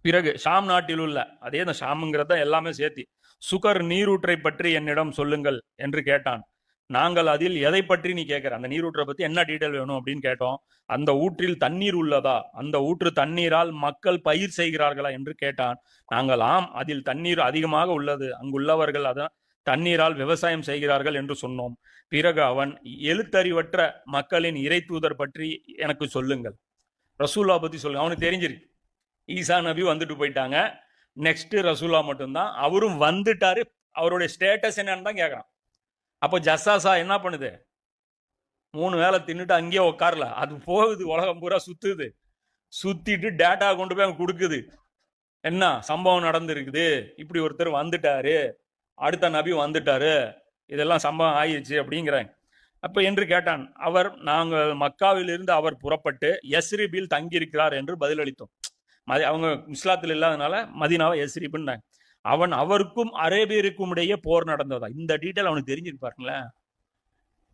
பிறகு ஷாம் நாட்டில் உள்ள அதே இந்த ஷாமுங்கிறத எல்லாமே சேர்த்தி சுகர் நீரூற்றை பற்றி என்னிடம் சொல்லுங்கள் என்று கேட்டான். நாங்கள் அதில் எதை பற்றி நீ கேட்கிற, அந்த நீரூற்றை பத்தி என்ன டீட்டெயில் வேணும் அப்படின்னு கேட்டோம். அந்த ஊற்றில் தண்ணீர் உள்ளதா, அந்த ஊற்று தண்ணீரால் மக்கள் பயிர் செய்கிறார்களா என்று கேட்டான். நாங்கள் ஆம், அதில் தண்ணீர் அதிகமாக உள்ளது, அங்குள்ளவர்கள் அதான் தண்ணீரால் விவசாயம் செய்கிறார்கள் என்று சொன்னோம். பிறகு அவன், எழுத்தறிவற்ற மக்களின் இறை தூதர் பற்றி எனக்கு சொல்லுங்கள், ரசூல்லா பத்தி சொல்லுங்க. அவனுக்கு தெரிஞ்சிருக்கு ஈசா நபி வந்துட்டு போயிட்டாங்க, நெக்ஸ்ட் ரசூல்லா மட்டும்தான். அவரும் வந்துட்டாரு, அவருடைய ஸ்டேட்டஸ் என்னன்னு தான் கேட்கறான். அப்போ ஜஸ்ஸாசா என்ன பண்ணுது, 3 வேளை தின்னுட்டு அங்கேயே உட்காரல, அது போகுது, உலகம் பூரா சுத்துது, சுத்திட்டு டேட்டா கொண்டு போய் கொடுக்குது. என்ன சம்பவம் நடந்திருக்குது, இப்படி ஒருத்தர் வந்துட்டாரு, அடுத்த நபி வந்துட்டாரு, இதெல்லாம் சம்பவம் ஆயிடுச்சு அப்படிங்கிறாங்க. அப்ப என்று கேட்டான். அவர், நாங்கள் மக்காவிலிருந்து அவர் புறப்பட்டு யஸ்ரிபில் தங்கியிருக்கிறார் என்று பதிலளித்தோம். அவங்க இஸ்லாத்தில் இல்லாதனால மதீனாவை யஸ்ரிப்னாங்க. அவன், அவருக்கும் அரேபியருக்கும் இடையே போர் நடந்ததா, இந்த டீட்டெயில் அவனுக்கு தெரிஞ்சிருப்பாருங்களேன்.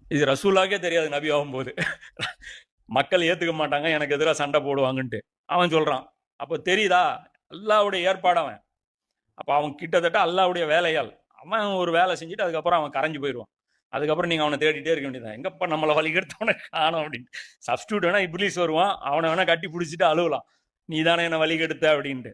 இது ரசூலாக்கே தெரியாது நபி ஆகும்போது. மக்கள் ஏத்துக்க மாட்டாங்க, எனக்கு எதிராக சண்டை போடுவாங்கன்ட்டு அவன் சொல்றான். அப்போ தெரியுதா அல்லாவுடைய ஏற்பாடு அவன். அப்போ அவன் கிட்டத்தட்ட அல்லாவுடைய வேலையால் அவன் ஒரு வேலை செஞ்சுட்டு அதுக்கப்புறம் அவன் கரைஞ்சு போயிடுவான். அதுக்கப்புறம் நீங்க அவனை தேடிட்டே இருக்க வேண்டியதான், எங்கப்பா நம்மளை வழி கெடுத்தவனை காணும் அப்படின்னு. சப்ஸ்டியூட் வேணா இப்லீஸ் வருவான், அவனை வேணா கட்டி பிடிச்சிட்டு அழுவலாம், நீ தானே என்னை வழி கெடுத்த அப்படின்ட்டு.